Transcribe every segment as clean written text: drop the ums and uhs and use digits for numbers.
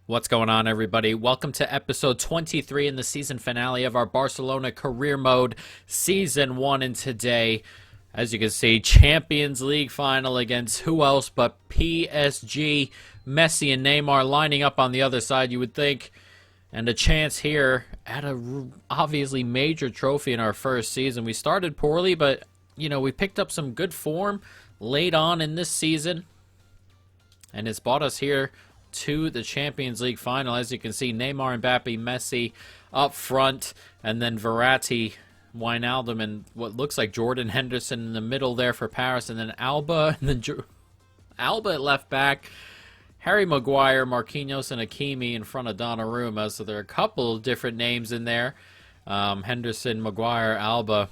What's going on, everybody? Welcome to episode 23 in the season finale of our Barcelona Career Mode Season 1. And today, as you can see, Champions League final against who else but PSG. Messi and Neymar lining up on the other side, you would think. And a chance here at a obviously major trophy in our first season. We started poorly, but, we picked up some good form late on in this season. And it's brought us here to the Champions League final. As you can see, Neymar, Mbappe, Messi up front, and then Verratti, Wijnaldum, and what looks like Jordan Henderson in the middle there for Paris, and then Alba, and then Alba at left back, Harry Maguire, Marquinhos, and Hakimi in front of Donnarumma. So there are a couple of different names in there. Henderson, Maguire, Alba.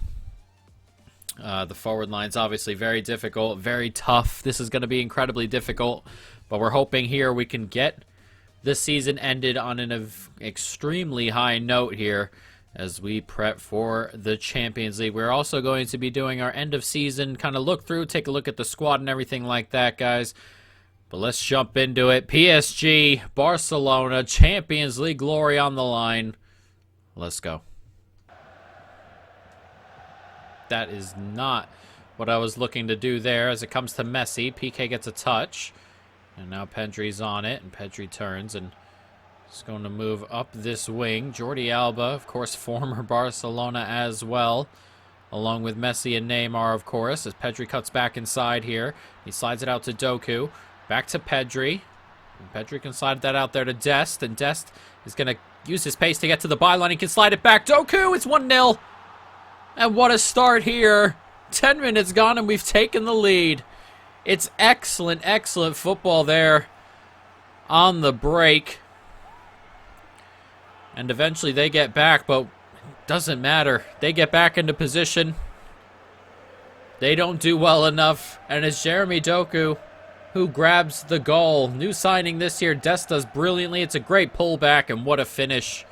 The forward line's obviously very difficult, very tough. This is going to be incredibly difficult. But we're hoping here we can get this season ended on an extremely high note here as we prep for the Champions League. We're also going to be doing our end of season kind of look through, take a look at the squad and everything like that, guys. But let's jump into it. PSG, Barcelona, Champions League glory on the line. Let's go. That is not what I was looking to do there as it comes to Messi. PK gets a touch. And now Pedri's on it, and Pedri turns and is going to move up this wing. Jordi Alba, of course, former Barcelona as well, along with Messi and Neymar, of course, as Pedri cuts back inside here. He slides it out to Doku. Back to Pedri. And Pedri can slide that out there to Dest, and Dest is going to use his pace to get to the byline. He can slide it back. Doku, it's 1-0. And what a start here. 10 minutes gone, and we've taken the lead. It's excellent, excellent football there on the break. And eventually they get back, but it doesn't matter. They get back into position. They don't do well enough. And it's Jeremy Doku who grabs the goal. New signing this year. Dest does brilliantly. It's a great pullback, and what a finish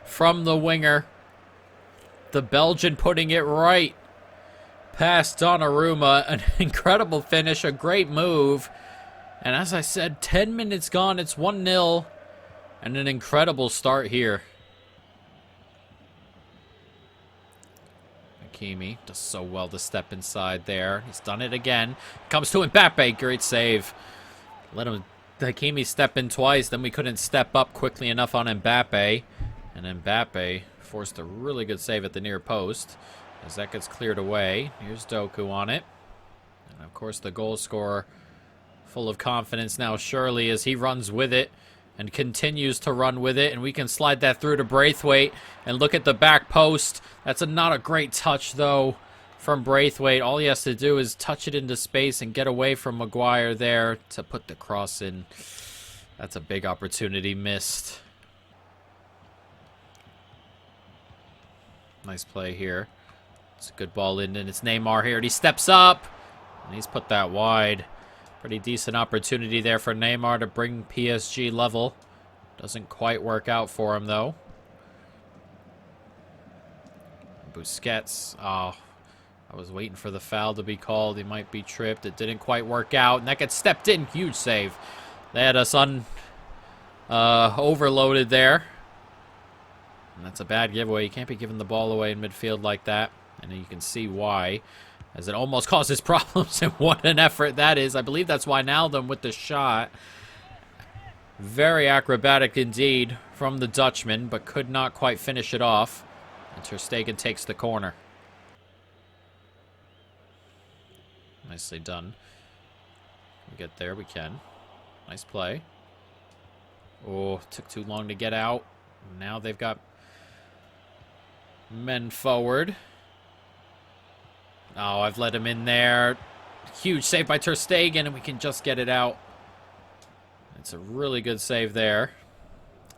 from the winger. The Belgian putting it right past Donnarumma. An incredible finish, a great move. And as I said, 10 minutes gone, it's 1-0. And an incredible start here. Hakimi does so well to step inside there. He's done it again. Comes to Mbappe, great save. Let him, Hakimi step in twice, then we couldn't step up quickly enough on Mbappe. And Mbappe forced a really good save at the near post. As that gets cleared away, here's Doku on it. And of course the goal scorer full of confidence now, surely, as he runs with it and continues to run with it. And we can slide that through to Braithwaite and look at the back post. That's not a great touch, though, from Braithwaite. All he has to do is touch it into space and get away from Maguire there to put the cross in. That's a big opportunity missed. Nice play here. It's a good ball in, and it's Neymar here, and he steps up, and he's put that wide. Pretty decent opportunity there for Neymar to bring PSG level. Doesn't quite work out for him, though. Busquets, oh, I was waiting for the foul to be called. He might be tripped. It didn't quite work out, and that gets stepped in. Huge save. They had us overloaded there. And that's a bad giveaway. You can't be giving the ball away in midfield like that. And you can see why, as it almost causes problems, and what an effort that is. I believe that's Wijnaldum with the shot. Very acrobatic indeed from the Dutchman, but could not quite finish it off. And Ter Stegen takes the corner. Nicely done. We get there, we can. Nice play. Oh, took too long to get out. Now they've got men forward. Oh, I've let him in there. Huge save by Ter Stegen, and we can just get it out. It's a really good save there.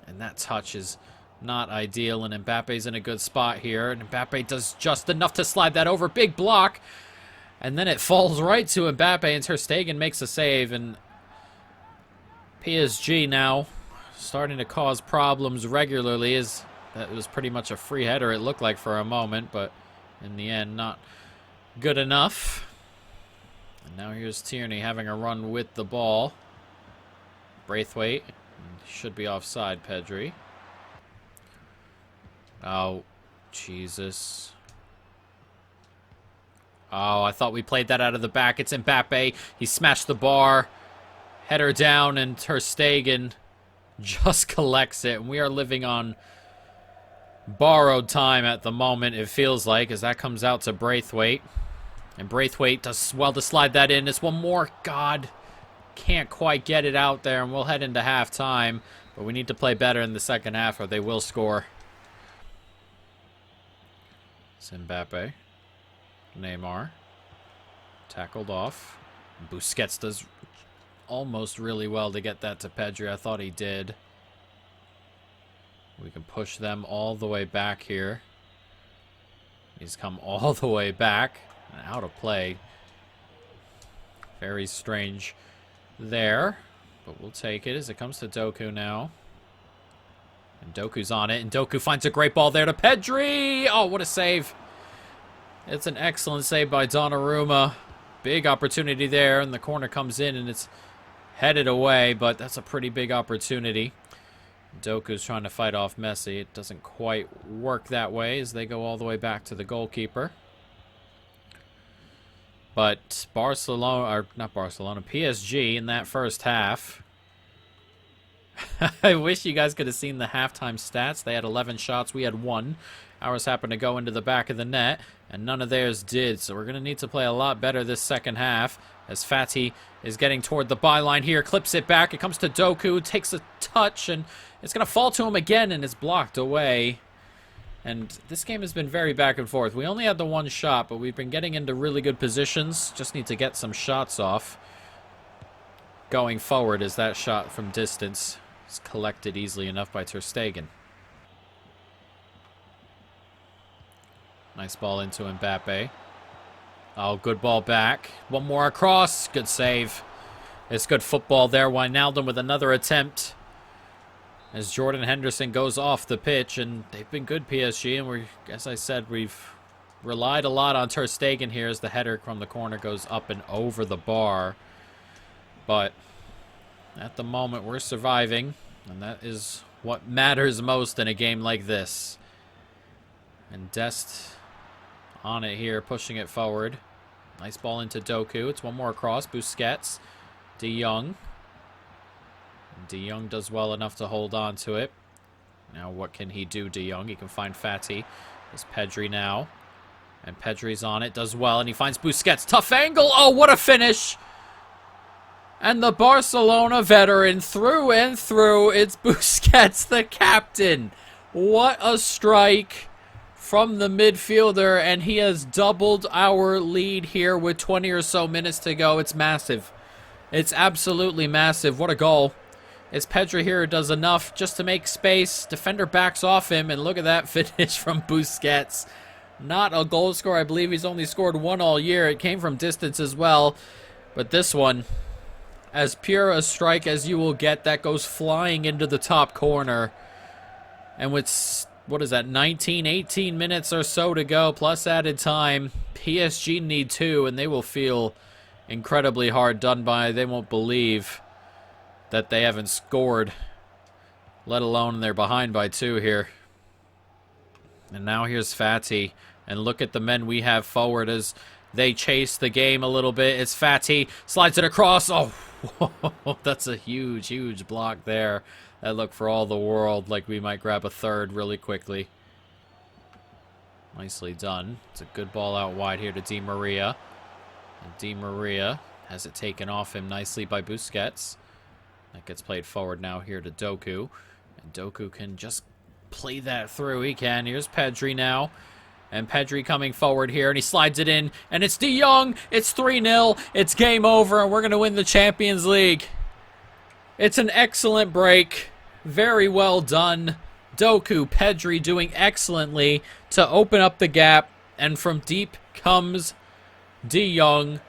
And that touch is not ideal, and Mbappe's in a good spot here. And Mbappe does just enough to slide that over. Big block. And then it falls right to Mbappe, and Ter Stegen makes a save. And PSG now starting to cause problems regularly. That was pretty much a free header, it looked like, for a moment, but in the end, not good enough. And now here's Tierney having a run with the ball. Braithwaite Should be offside, Pedri. Oh, Jesus. Oh, I thought we played that out of the back. It's Mbappe. He smashed the bar. Header down, and Ter Stegen just collects it. And we are living on borrowed time at the moment, it feels like, as that comes out to Braithwaite. And Braithwaite does well to slide that in. It's one more. God, can't quite get it out there, and we'll head into halftime. But we need to play better in the second half, or they will score. It's Mbappe. Neymar. Tackled off. Busquets does almost really well to get that to Pedri. I thought he did. We can push them all the way back here. He's come all the way back. And out of play. Very strange there. But we'll take it as it comes to Doku now. And Doku's on it. And Doku finds a great ball there to Pedri. Oh, what a save. It's an excellent save by Donnarumma. Big opportunity there. And the corner comes in and it's headed away. But that's a pretty big opportunity. Doku's trying to fight off Messi. It doesn't quite work that way as they go all the way back to the goalkeeper. But Barcelona, or not Barcelona, PSG in that first half. I wish you guys could have seen the halftime stats. They had 11 shots. We had 1. Ours happened to go into the back of the net, and none of theirs did. So we're going to need to play a lot better this second half. As Fati is getting toward the byline here, clips it back. It comes to Doku, takes a touch, and it's going to fall to him again, and it's blocked away. And this game has been very back and forth. We only had the 1 shot, but we've been getting into really good positions. Just need to get some shots off. Going forward as that shot from distance is collected easily enough by Ter Stegen. Nice ball into Mbappe. Oh, good ball back. One more across. Good save. It's good football there. Wijnaldum with another attempt. As Jordan Henderson goes off the pitch, and they've been good, PSG, and as I said, we've relied a lot on Ter Stegen here as the header from the corner goes up and over the bar. But at the moment, we're surviving, and that is what matters most in a game like this. And Dest on it here, pushing it forward. Nice ball into Doku. It's one more across. Busquets. Deyoung. Deyoung does well enough to hold on to it. Now what can he do, Deyoung? He can find Fati. There's Pedri now. And Pedri's on it. Does well. And he finds Busquets. Tough angle. Oh, what a finish. And the Barcelona veteran through and through. It's Busquets, the captain. What a strike from the midfielder. And he has doubled our lead here with 20 or so minutes to go. It's massive. It's absolutely massive. What a goal. It's Pedri here who does enough just to make space. Defender backs off him, and look at that finish from Busquets. Not a goal scorer. I believe he's only scored 1 all year. It came from distance as well. But this one, as pure a strike as you will get, that goes flying into the top corner. And with, what is that, 19, 18 minutes or so to go, plus added time, PSG need 2, and they will feel incredibly hard done by. They won't believe that they haven't scored, let alone they're behind by 2 here. And now here's Fati. And look at the men we have forward as they chase the game a little bit. It's Fati. Slides it across. Oh, that's a huge, huge block there. That looked for all the world like we might grab a third really quickly. Nicely done. It's a good ball out wide here to Di Maria. And Di Maria has it taken off him nicely by Busquets. That gets played forward now here to Doku. And Doku can just play that through. He can. Here's Pedri now. And Pedri coming forward here. And he slides it in. And it's Deyoung. It's 3-0. It's game over. And we're going to win the Champions League. It's an excellent break. Very well done. Doku, Pedri doing excellently to open up the gap. And from deep comes Deyoung.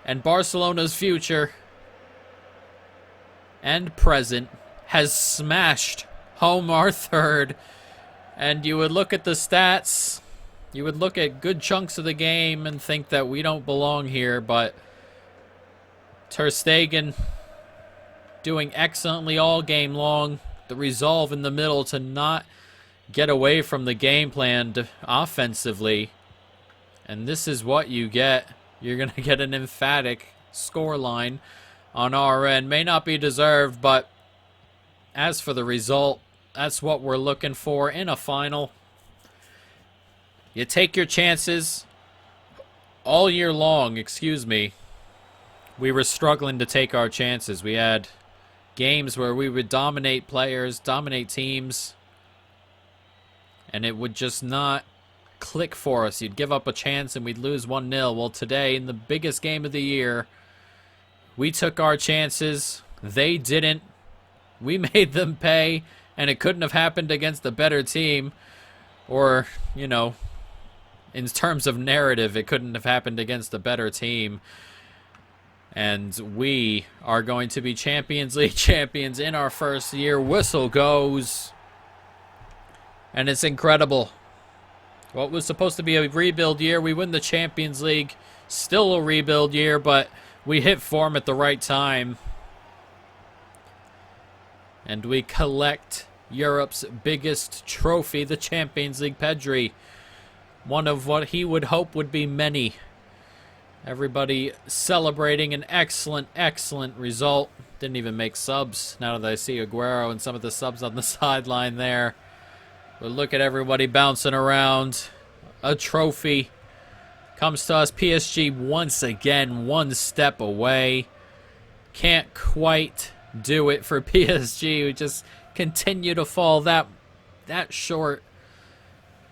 And Barcelona's future and present has smashed home our third. And you would look at the stats, you would look at good chunks of the game and think that we don't belong here, but Ter Stegen doing excellently all game long. The resolve in the middle to not get away from the game plan offensively. And this is what you get. You're going to get an emphatic scoreline on our end. May not be deserved, but as for the result, that's what we're looking for in a final. You take your chances. All year long, we were struggling to take our chances. We had games where we would dominate players, dominate teams, and it would just not click for us. You'd give up a chance and we'd lose 1-0. Well, today, in the biggest game of the year, we took our chances. They didn't. We made them pay, and it couldn't have happened against a better team. Or, you know, in terms of narrative, it couldn't have happened against a better team. And we are going to be Champions League champions in our first year. Whistle goes. And it's incredible. What was supposed to be a rebuild year, we win the Champions League. Still a rebuild year, but we hit form at the right time. And we collect Europe's biggest trophy, the Champions League Pedri. One of what he would hope would be many. Everybody celebrating an excellent, excellent result. Didn't even make subs, now that I see Aguero and some of the subs on the sideline there. But look at everybody bouncing around. A trophy comes to us. PSG once again, one step away. Can't quite do it for PSG. We just continue to fall that short.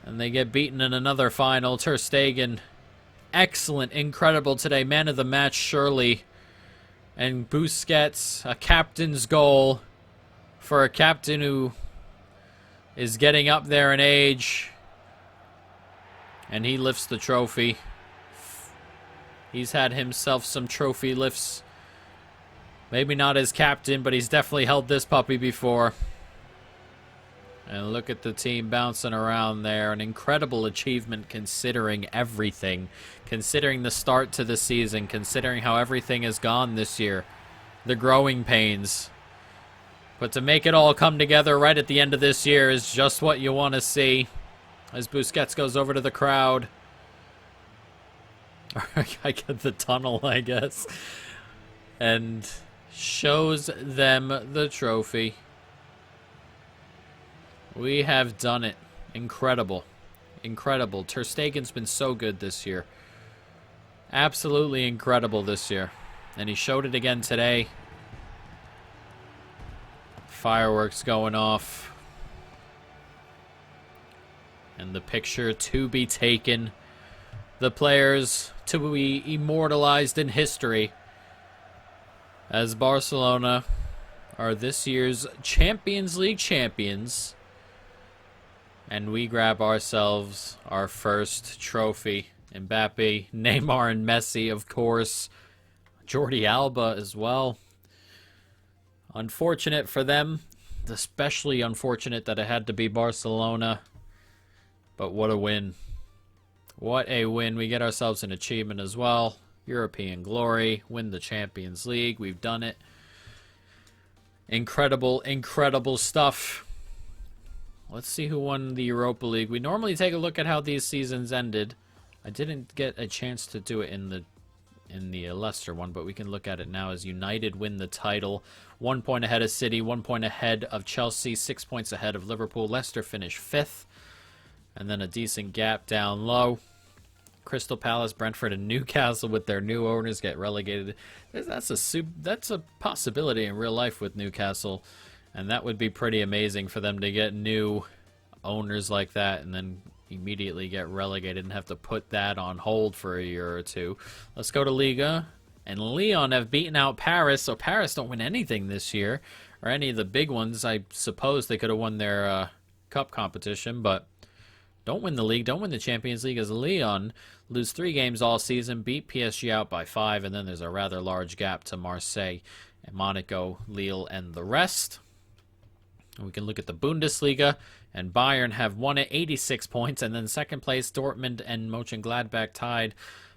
And they get beaten in another final. Ter Stegen, excellent, incredible today. Man of the match, surely. And Busquets, a captain's goal for a captain who is getting up there in age. And he lifts the trophy. He's had himself some trophy lifts. Maybe not as captain, but he's definitely held this puppy before. And look at the team bouncing around there. An incredible achievement considering everything. Considering the start to the season. Considering how everything has gone this year. The growing pains. But to make it all come together right at the end of this year is just what you want to see. As Busquets goes over to the crowd. I get the tunnel, I guess. And shows them the trophy. We have done it. Incredible. Incredible. Ter Stegen's been so good this year. Absolutely incredible this year. And he showed it again today. Fireworks going off. And the picture to be taken. The players to be immortalized in history. As Barcelona are this year's Champions League champions. And we grab ourselves our first trophy. Mbappe, Neymar, and Messi, of course. Jordi Alba as well. Unfortunate for them. Especially unfortunate that it had to be Barcelona. But what a win. What a win. We get ourselves an achievement as well. European glory. Win the Champions League. We've done it. Incredible, incredible stuff. Let's see who won the Europa League. We normally take a look at how these seasons ended. I didn't get a chance to do it in the Leicester one, but we can look at it now as United win the title. 1 point ahead of City, 1 point ahead of Chelsea, 6 points ahead of Liverpool. Leicester finished 5th. And then a decent gap down low. Crystal Palace, Brentford, and Newcastle with their new owners get relegated. That's a possibility in real life with Newcastle. And that would be pretty amazing for them to get new owners like that and then immediately get relegated and have to put that on hold for a year or two. Let's go to Liga. And Lyon have beaten out Paris, so Paris don't win anything this year. Or any of the big ones. I suppose they could have won their cup competition, but don't win the league, don't win the Champions League, as Lyon lose 3 games all season, beat PSG out by 5, and then there's a rather large gap to Marseille and Monaco, Lille, and the rest. And we can look at the Bundesliga, and Bayern have won at 86 points, and then second place, Dortmund and Mönchengladbach tied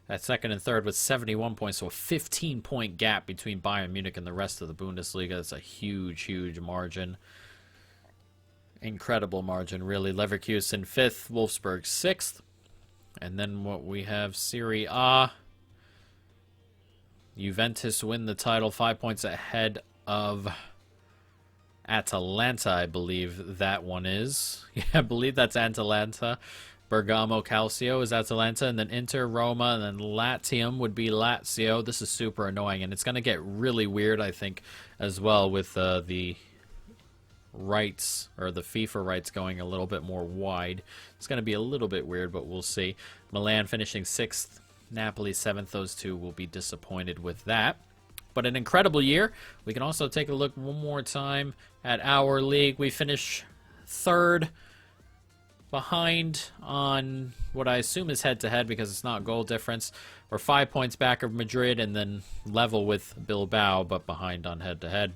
at second and third with 71 points, so a 15-point gap between Bayern Munich and the rest of the Bundesliga. That's a huge, huge margin. Incredible margin, really. Leverkusen 5th, Wolfsburg 6th. And then what we have, Serie A. Juventus win the title, 5 points ahead of Atalanta, I believe that one is. Yeah, I believe that's Atalanta. Bergamo Calcio is Atalanta, and then Inter, Roma, and then Latium would be Lazio. This is super annoying, and it's going to get really weird, I think, as well, with the rights, or the FIFA rights going a little bit more wide. It's going to be a little bit weird, but we'll see. Milan finishing 6th, Napoli 7th. Those two will be disappointed with that. But an incredible year. We can also take a look one more time at our league. We finish 3rd, behind on what I assume is head-to-head because it's not goal difference. We're 5 points back of Madrid and then level with Bilbao, but behind on head-to-head.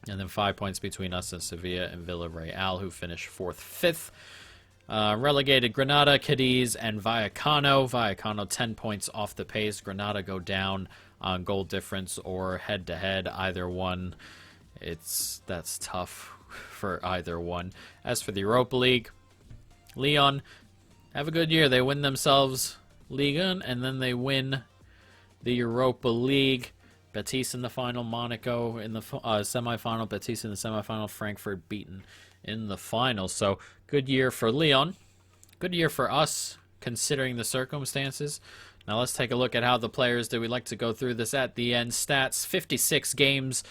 And then 5 points between us and Sevilla and Villarreal, who finished 4th, 5th. Relegated Granada, Cadiz, and Vallecano. Vallecano 10 points off the pace. Granada go down on goal difference or head-to-head. Either one, that's tough for either one. As for the Europa League, Lyon have a good year. They win themselves Ligue 1, and then they win the Europa League. Betis in the final, Monaco in the semifinal, Betis in the semifinal, Frankfurt beaten in the final. So, good year for Lyon. Good year for us, considering the circumstances. Now, let's take a look at how the players did. We like to go through this at the end. Stats, 56 games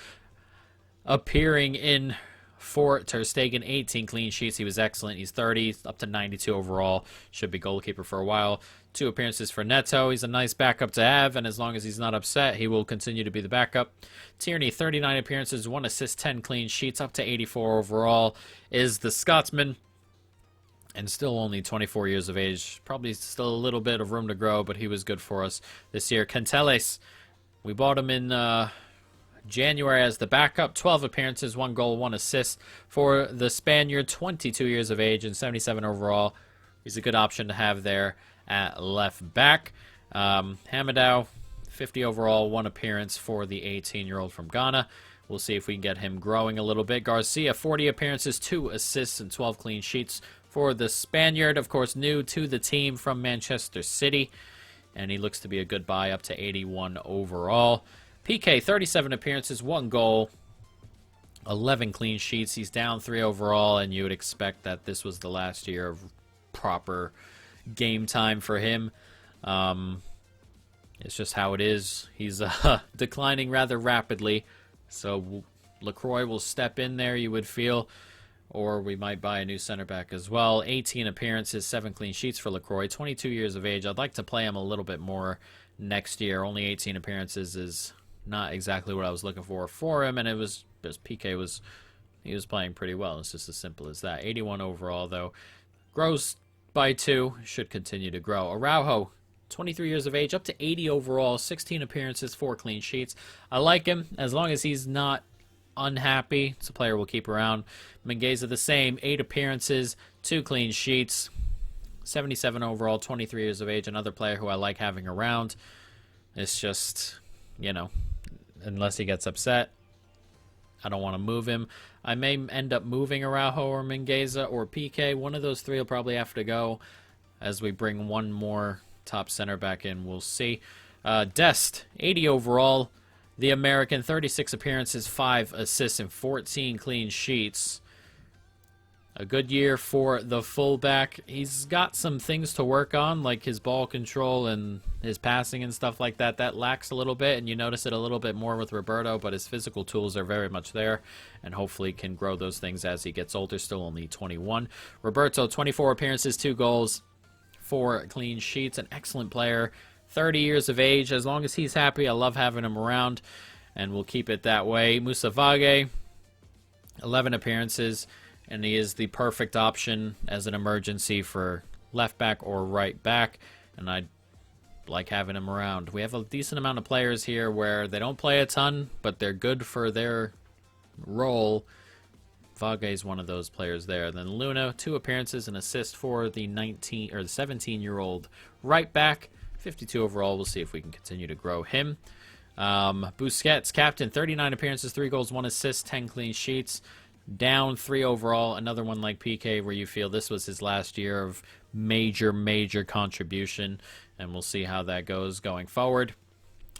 appearing in for Ter Stegen, 18 clean sheets. He was excellent. He's 30, up to 92 overall. Should be goalkeeper for a while. 2 appearances for Neto. He's a nice backup to have, and as long as he's not upset, he will continue to be the backup. Tierney, 39 appearances, 1 assist, 10 clean sheets, up to 84 overall, is the Scotsman, and still only 24 years of age. Probably still a little bit of room to grow, but he was good for us this year. Canteles, we bought him in January as the backup. 12 appearances, 1 goal, 1 assist for the Spaniard, 22 years of age and 77 overall. He's a good option to have there at left back. Hamadou, 50 overall, 1 appearance for the 18-year-old from Ghana. We'll see if we can get him growing a little bit. Garcia, 40 appearances, 2 assists, and 12 clean sheets for the Spaniard. Of course, new to the team from Manchester City, and he looks to be a good buy, up to 81 overall. PK, 37 appearances, 1 goal, 11 clean sheets. He's down 3 overall, and you would expect that this was the last year of proper game time for him. It's just how it is. He's declining rather rapidly, so LaCroix will step in there, you would feel, or we might buy a new center back as well. 18 appearances, 7 clean sheets for LaCroix, 22 years of age. I'd like to play him a little bit more next year. Only 18 appearances is not exactly what I was looking for him, and it was just PK was playing pretty well. It's just as simple as that. 81 overall, though. Grows by 2, should continue to grow. Araujo, 23 years of age, up to 80 overall, 16 appearances, 4 clean sheets. I like him as long as he's not unhappy. It's a player we'll keep around. Mingueza the same, 8 appearances, 2 clean sheets, 77 overall, 23 years of age. Another player who I like having around. It's just, unless he gets upset, I don't want to move him. I may end up moving Araujo or Mingueza or PK. One of those 3 will probably have to go as we bring one more top center back in. We'll see. Dest, 80 overall. The American, 36 appearances, 5 assists, and 14 clean sheets. A good year for the fullback. He's got some things to work on, like his ball control and his passing and stuff like that. That lacks a little bit, and you notice it a little bit more with Roberto, but his physical tools are very much there, and hopefully can grow those things as he gets older, still only 21. Roberto, 24 appearances, 2 goals, 4 clean sheets, an excellent player. 30 years of age. As long as he's happy, I love having him around, and we'll keep it that way. Moussa Vague, 11 appearances, and he is the perfect option as an emergency for left back or right back, and I like having him around. We have a decent amount of players here where they don't play a ton, but they're good for their role. Vague is one of those players there. Then Luna, 2 appearances and assist for the 17-year-old right back. 52 overall. We'll see if we can continue to grow him. Busquets, captain, 39 appearances, 3 goals, 1 assist, 10 clean sheets. Down 3 overall. Another one like PK where you feel this was his last year of major contribution. And we'll see how that goes going forward.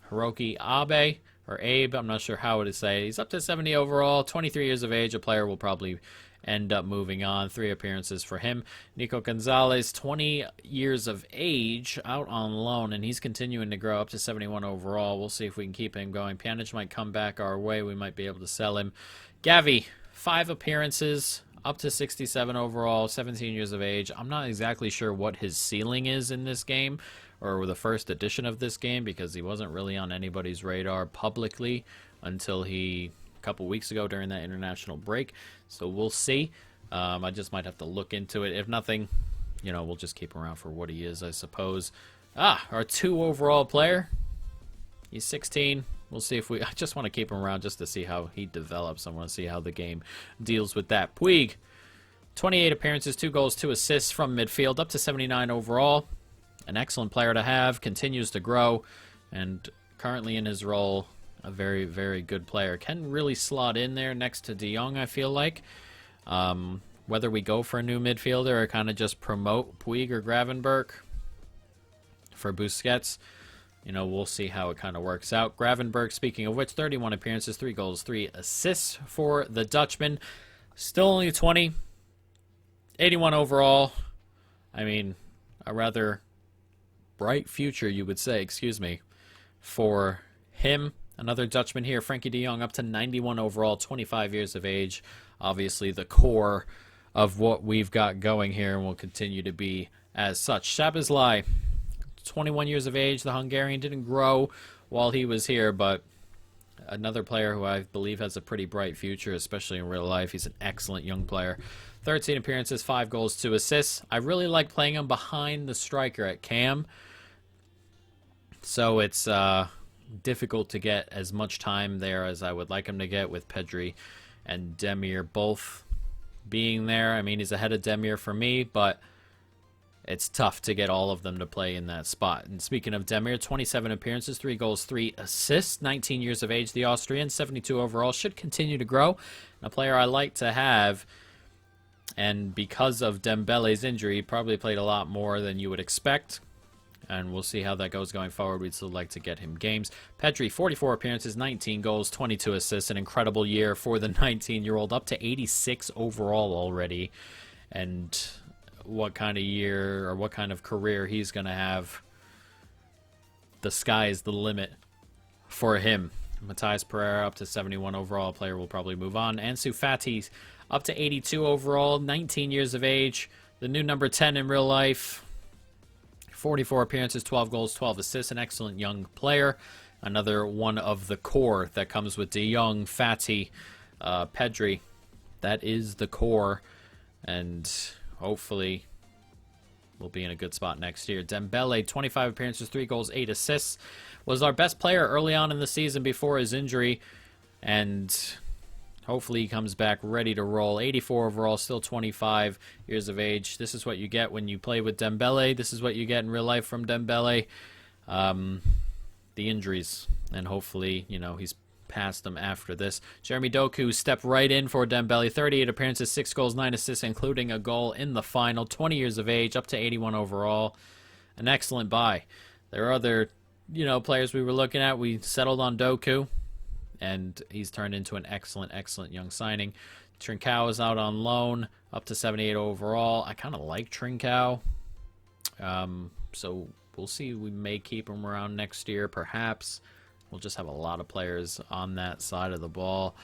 Hiroki Abe, or Abe, I'm not sure how to say. He's up to 70 overall, 23 years of age. A player will probably end up moving on. 3 appearances for him. Nico Gonzalez, 20 years of age, out on loan, and he's continuing to grow up to 71 overall. We'll see if we can keep him going. Pjanic might come back our way. We might be able to sell him. Gavi, 5 appearances, up to 67 overall, 17 years of age. I'm not exactly sure what his ceiling is in this game, or the first edition of this game, because he wasn't really on anybody's radar publicly until a couple weeks ago during that international break. So we'll see. I just might have to look into it. If nothing, we'll just keep him around for what he is, I suppose. Our 2 overall player. He's 16. We'll see if I just want to keep him around just to see how he develops. I want to see how the game deals with that. Puig, 28 appearances, 2 goals, 2 assists from midfield, up to 79 overall. An excellent player to have, continues to grow, and currently in his role, a very good player. Can really slot in there next to Deyoung, I feel like. Whether we go for a new midfielder or kind of just promote Puig or Gravenberch for Busquets, we'll see how it kind of works out. Gravenberch, speaking of which, 31 appearances, 3 goals, 3 assists for the Dutchman. Still only 20, 81 overall. I mean, a rather bright future, you would say, for him. Another Dutchman here, Frankie Deyoung, up to 91 overall, 25 years of age. Obviously the core of what we've got going here and will continue to be as such. Szoboszlai, 21 years of age. The Hungarian didn't grow while he was here, but another player who I believe has a pretty bright future, especially in real life. He's an excellent young player. 13 appearances, 5 goals, 2 assists. I really like playing him behind the striker at cam. So it's difficult to get as much time there as I would like him to get, with Pedri and Demir both being there. I mean, he's ahead of Demir for me, but it's tough to get all of them to play in that spot. And speaking of Demir, 27 appearances, 3 goals, 3 assists, 19 years of age, the Austrian, 72 overall, should continue to grow. A player I like to have, and because of Dembele's injury, he probably played a lot more than you would expect. And we'll see how that goes going forward. We'd still like to get him games. Pedri, 44 appearances, 19 goals, 22 assists. An incredible year for the 19-year-old, up to 86 overall already. And what kind of year or what kind of career he's going to have, the sky is the limit for him. Matthias Pereira, up to 71 overall. Player will probably move on. Ansu Fati, up to 82 overall, 19 years of age. The new number 10 in real life. 44 appearances, 12 goals, 12 assists. An excellent young player. Another one of the core that comes with De Jong, Fati, Pedri. That is the core. And hopefully we'll be in a good spot next year. Dembele, 25 appearances, 3 goals, 8 assists. Was our best player early on in the season before his injury. And hopefully he comes back ready to roll. 84 overall, still 25 years of age. This is what you get when you play with Dembele. This is what you get in real life from Dembele. The injuries. And hopefully, he's past them after this. Jeremy Doku stepped right in for Dembele. 38 appearances, 6 goals, 9 assists, including a goal in the final. 20 years of age, up to 81 overall. An excellent buy. There are other, players we were looking at. We settled on Doku, and he's turned into an excellent young signing. Trincao is out on loan, up to 78 overall. I kind of like Trincao. So we'll see. We may keep him around next year, perhaps. We'll just have a lot of players on that side of the ball.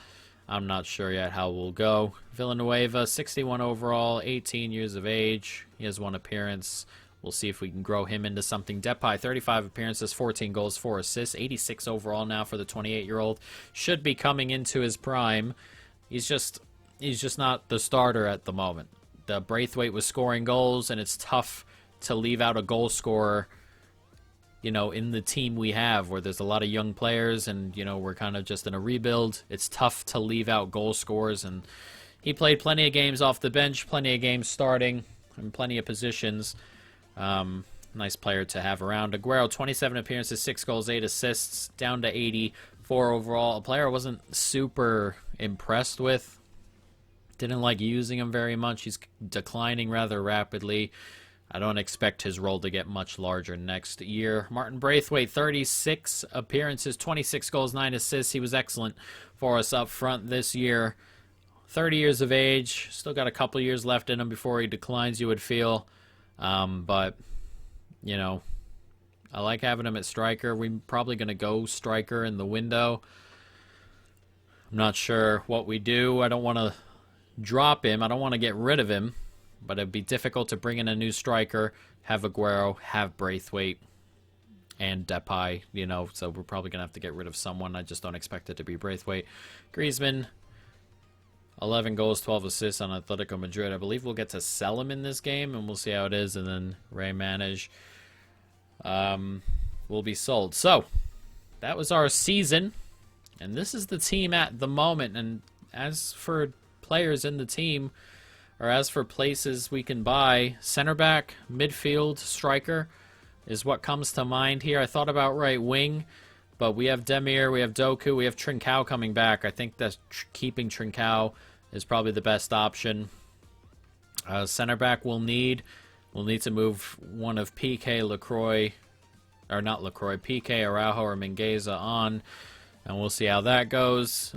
I'm not sure yet how we'll go. Villanueva, 61 overall, 18 years of age. He has 1 appearance. We'll see if we can grow him into something. Depay, 35 appearances, 14 goals, 4 assists, 86 overall now for the 28-year-old. Should be coming into his prime. He's just not the starter at the moment. The Braithwaite was scoring goals, and it's tough to leave out a goal scorer, in the team we have, where there's a lot of young players, and, we're kind of just in a rebuild. It's tough to leave out goal scorers, and he played plenty of games off the bench, plenty of games starting, and plenty of positions. Nice player to have around. Aguero, 27 appearances, 6 goals, 8 assists, down to 84 overall. A player I wasn't super impressed with. Didn't like using him very much. He's declining rather rapidly. I don't expect his role to get much larger next year. Martin Braithwaite, 36 appearances, 26 goals, 9 assists. He was excellent for us up front this year. 30 years of age. Still got a couple years left in him before he declines, you would feel. But, you know, I like having him at striker. We're probably going to go striker in the window. I'm not sure what we do. I don't want to drop him. I don't want to get rid of him. But it'd be difficult to bring in a new striker, have Aguero, have Braithwaite, and Depay, you know, so we're probably going to have to get rid of someone. I just don't expect it to be Braithwaite. Griezmann, 11 goals, 12 assists on Atletico Madrid. I believe we'll get to sell him in this game, and we'll see how it is. And then Ray Manage will be sold. So, that was our season, and this is the team at the moment. And as for players in the team, or as for places we can buy, center back, midfield, striker is what comes to mind here. I thought about right wing, but we have Demir, we have Doku, we have Trincao coming back. I think that keeping Trincao is probably the best option. Center back we'll need to move one of PK, LaCroix, or not LaCroix, PK, Araujo, or Mingueza on, and we'll see how that goes.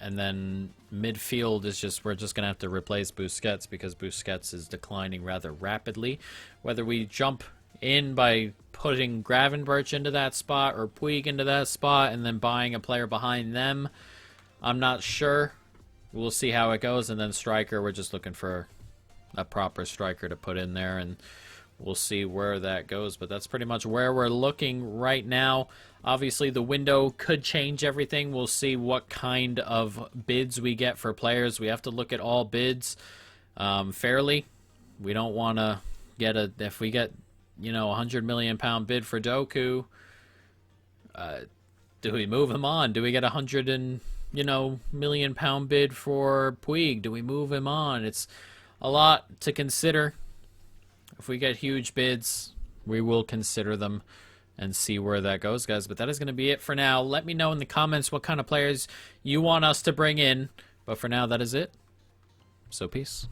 And then midfield is just, we're just going to have to replace Busquets because Busquets is declining rather rapidly. Whether we jump in by putting Gravenberch into that spot or Puig into that spot and then buying a player behind them, I'm not sure. We'll see how it goes. And then striker, we're just looking for a proper striker to put in there, and we'll see where that goes. But that's pretty much where we're looking right now. Obviously, the window could change everything. We'll see what kind of bids we get for players. We have to look at all bids fairly. We don't want to get if we get, you know, a £100 million bid for Doku, do we move him on? Do we get a £100 million bid for Puig? Do we move him on? It's a lot to consider. If we get huge bids, we will consider them and see where that goes, guys. But that is going to be it for now. Let me know in the comments what kind of players you want us to bring in. But for now, that is it. So peace.